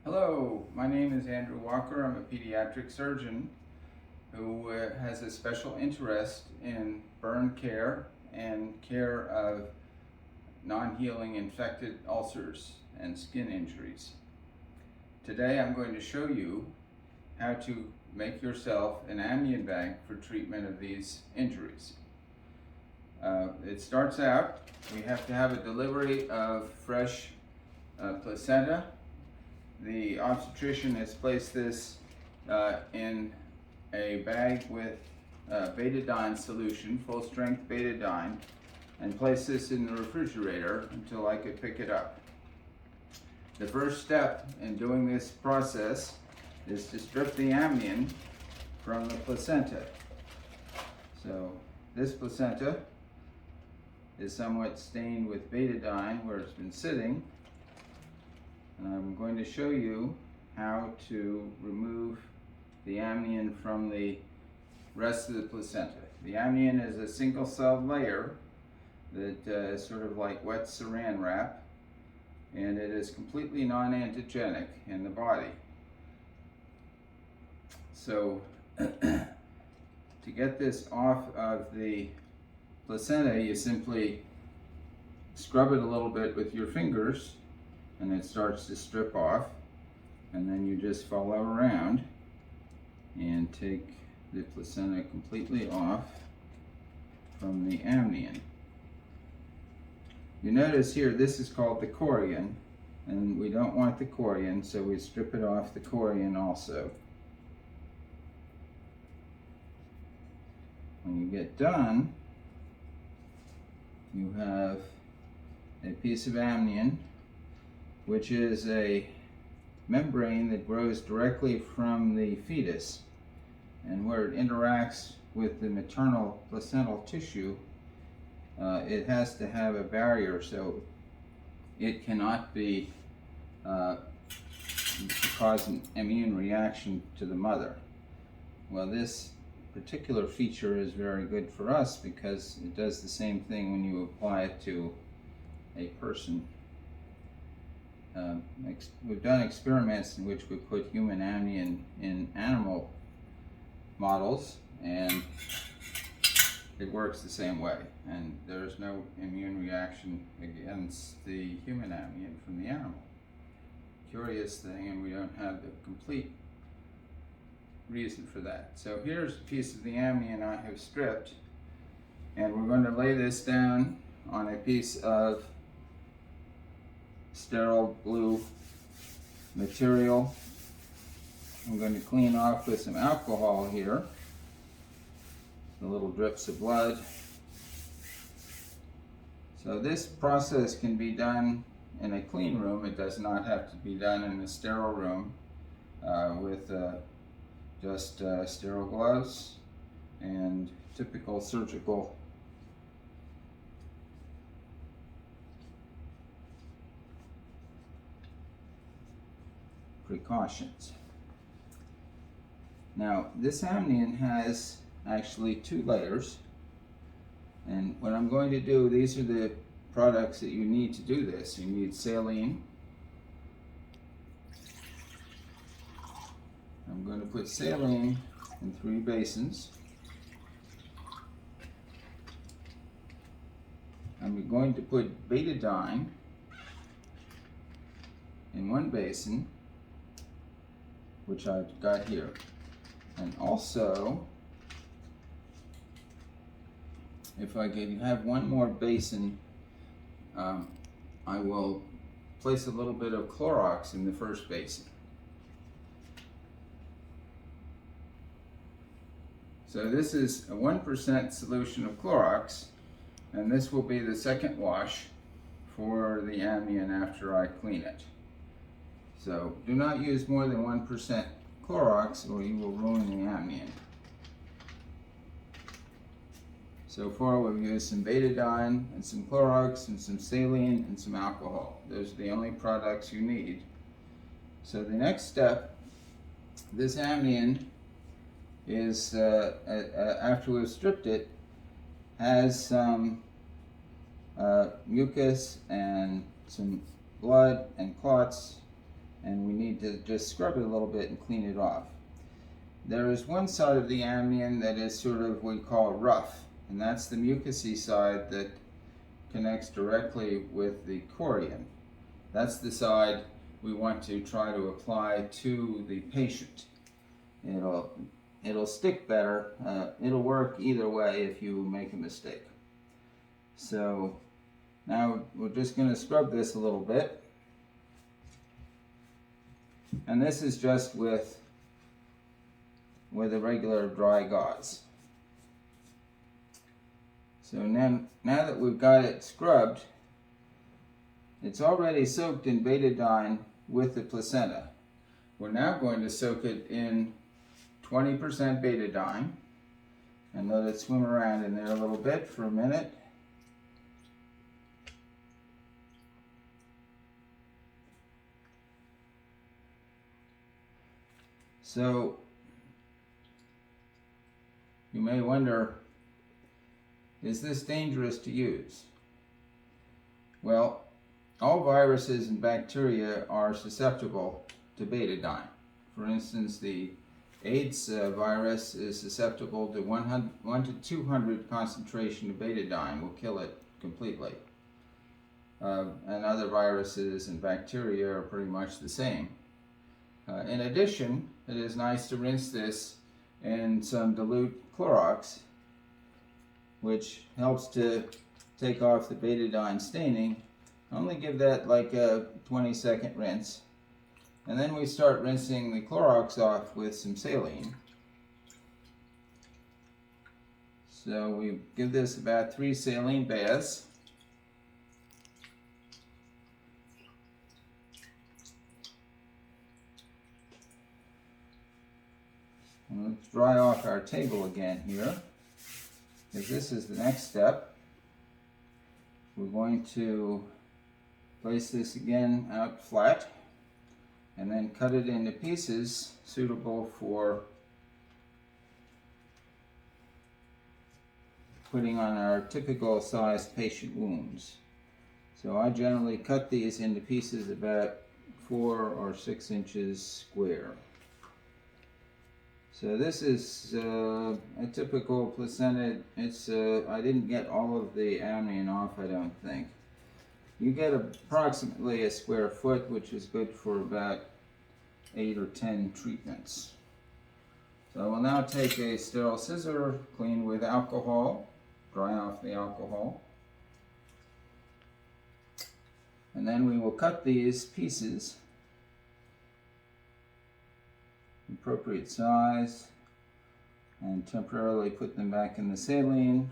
Hello, my name is Andrew Walker. I'm a pediatric surgeon who has a special interest in burn care and care of non-healing infected ulcers and skin injuries. Today I'm going to show you how to make yourself an Amnion Bank for treatment of these injuries. It starts out, we have to have a delivery of fresh placenta. The obstetrician has placed this in a bag with betadine solution, full strength betadine, and placed this in the refrigerator until I could pick it up. The first step in doing this process is to strip the amnion from the placenta. So this placenta is somewhat stained with betadine where it's been sitting. And I'm going to show you how to remove the amnion from the rest of the placenta. The amnion is a single-celled layer that is sort of like wet saran wrap, and it is completely non-antigenic in the body. So to get this off of the placenta, you simply scrub it a little bit with your fingers and it starts to strip off, and then you just follow around and take the placenta completely off from the amnion. You notice here this is called the chorion, and we don't want the chorion, so we strip it off the chorion also. When you get done, you have a piece of amnion, which is a membrane that grows directly from the fetus, and where it interacts with the maternal placental tissue, it has to have a barrier, so it cannot be cause an immune reaction to the mother. Well, this particular feature is very good for us because it does the same thing when you apply it to a person. We've done experiments in which we put human amnion in animal models, and it works the same way, and there's no immune reaction against the human amnion from the animal. Curious thing, and we don't have the complete reason for that. So here's a piece of the amnion I have stripped, and we're going to lay this down on a piece of sterile blue material. I'm going to clean off with some alcohol here, the little drips of blood. So this process can be done in a clean room. It does not have to be done in a sterile room with just sterile gloves and typical surgical precautions. Now, this amnion has actually two layers, and what I'm going to do, these are the products that you need to do this. You need saline. I'm going to put saline in 3 basins. I'm going to put betadine in 1 basin, which I've got here. And also, if I can have 1 more basin, I will place a little bit of Clorox in the 1st basin. So this is a 1% solution of Clorox, and this will be the 2nd wash for the amnion after I clean it. So do not use more than 1% Clorox or you will ruin the amnion. So far we've used some betadine and some Clorox and some saline and some alcohol. Those are the only products you need. So the next step, this amnion is, after we've stripped it, has some mucus and some blood and clots and we need to just scrub it a little bit and clean it off. There is one side of the amnion that is sort of what we call rough, and that's the mucousy side that connects directly with the chorion. That's the side we want to try to apply to the patient. It'll stick better. It'll work either way if you make a mistake. So now we're just going to scrub this a little bit. And this is just with a regular dry gauze. So now that we've got it scrubbed, it's already soaked in betadine with the placenta. We're now going to soak it in 20% betadine and let it swim around in there a little bit for a minute. So you may wonder, is this dangerous to use? Well, all viruses and bacteria are susceptible to betadine. For instance, the AIDS virus is susceptible to 1 to 200 concentration of betadine will kill it completely. And other viruses and bacteria are pretty much the same. In addition, it is nice to rinse this in some dilute Clorox, which helps to take off the betadine staining. Only give that like a 20-second rinse. And then we start rinsing the Clorox off with some saline. So we give this about 3 saline baths. And let's dry off our table again here, because this is the next step. We're going to place this again out flat and then cut it into pieces suitable for putting on our typical sized patient wounds. So I generally cut these into pieces about 4 or 6 inches square. So this is a typical placenta. It's I didn't get all of the amnion off, I don't think. You get approximately a square foot, which is good for about 8 or 10 treatments. So I will now take a sterile scissor, clean with alcohol, dry off the alcohol. And then we will cut these pieces, appropriate size, and temporarily put them back in the saline.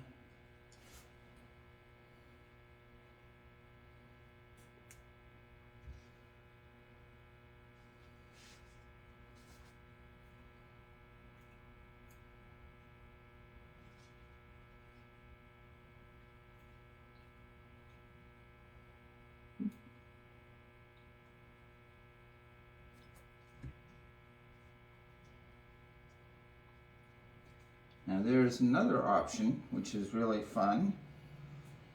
Now there's another option which is really fun.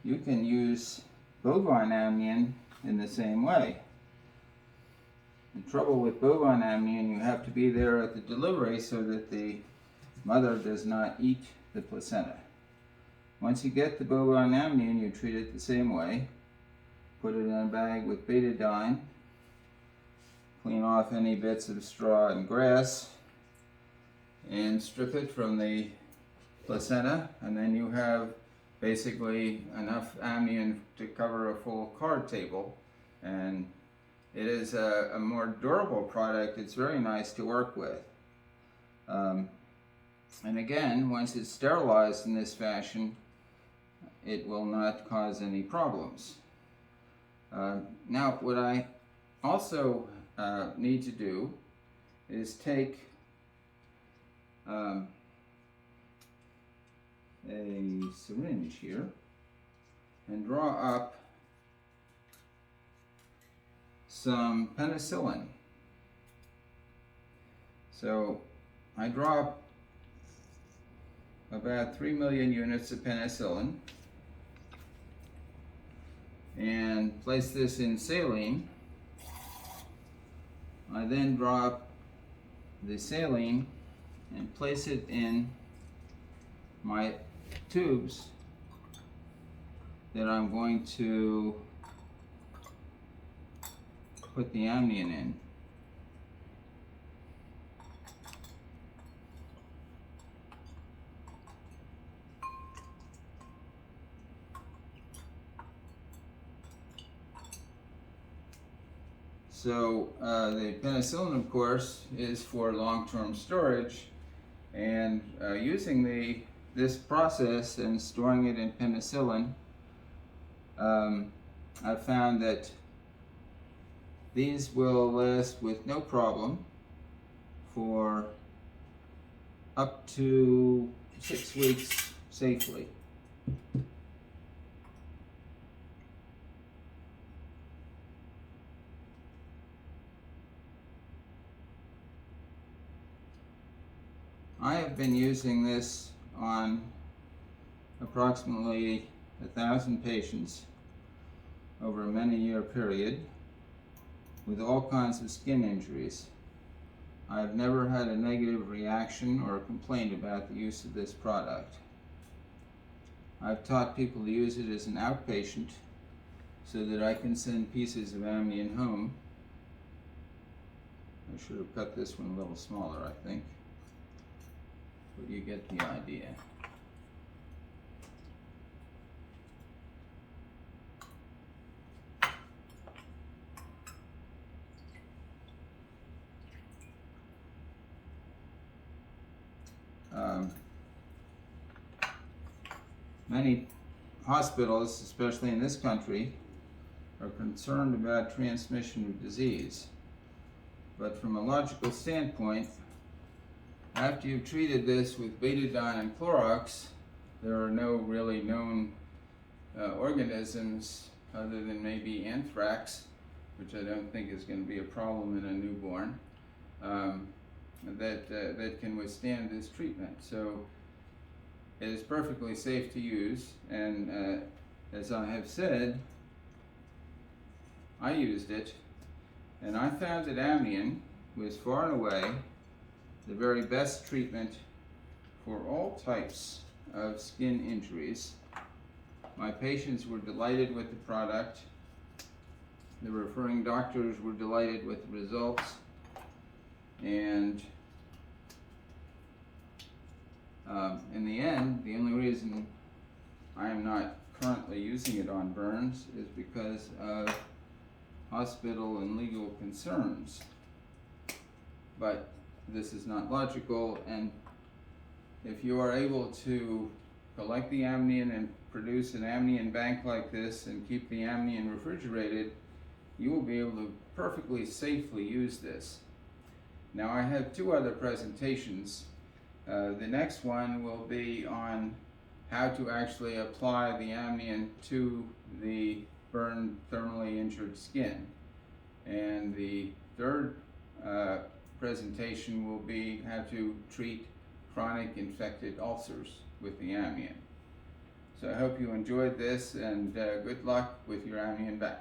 You can use bovine amnion in the same way. The trouble with bovine amnion, you have to be there at the delivery so that the mother does not eat the placenta. Once you get the bovine amnion, you treat it the same way. Put it in a bag with betadine, clean off any bits of straw and grass, and strip it from the placenta, and then you have basically enough amnion to cover a full card table. And it is a more durable product. It's very nice to work with. And again, once it's sterilized in this fashion, it will not cause any problems. Now, what I also need to do is take a syringe here and draw up some penicillin. So I draw up about 3 million units of penicillin and place this in saline I then drop the saline and place it in my tubes that I'm going to put the amnion in. So the penicillin, of course, is for long-term storage, and using this process and storing it in penicillin, I've found that these will last with no problem for up to 6 weeks safely. I have been using this on approximately 1,000 patients over a many-year period with all kinds of skin injuries. I've never had a negative reaction or a complaint about the use of this product. I've taught people to use it as an outpatient so that I can send pieces of amnion home. I should have cut this one a little smaller, I think, but you get the idea. Many hospitals, especially in this country, are concerned about transmission of disease. But from a logical standpoint, after you've treated this with betadine and Clorox, there are no really known organisms other than maybe anthrax, which I don't think is going to be a problem in a newborn, that can withstand this treatment. So it is perfectly safe to use, and as I have said, I used it, and I found that amnion was far and away the very best treatment for all types of skin injuries. My patients were delighted with the product. The referring doctors were delighted with the results, and in the end, the only reason I am not currently using it on burns is because of hospital and legal concerns. But this is not logical, and if you are able to collect the amnion and produce an amnion bank like this and keep the amnion refrigerated, you will be able to perfectly safely use this. Now, I have 2 other presentations. The next one will be on how to actually apply the amnion to the burned, thermally injured skin. And the third presentation will be how to treat chronic infected ulcers with the amnion. So I hope you enjoyed this, and good luck with your amnion bank.